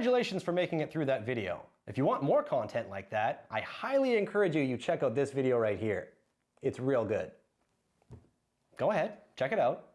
congratulations for making it through that video. If you want more content like that, I highly encourage you check out this video right here. It's real good. Go ahead, check it out.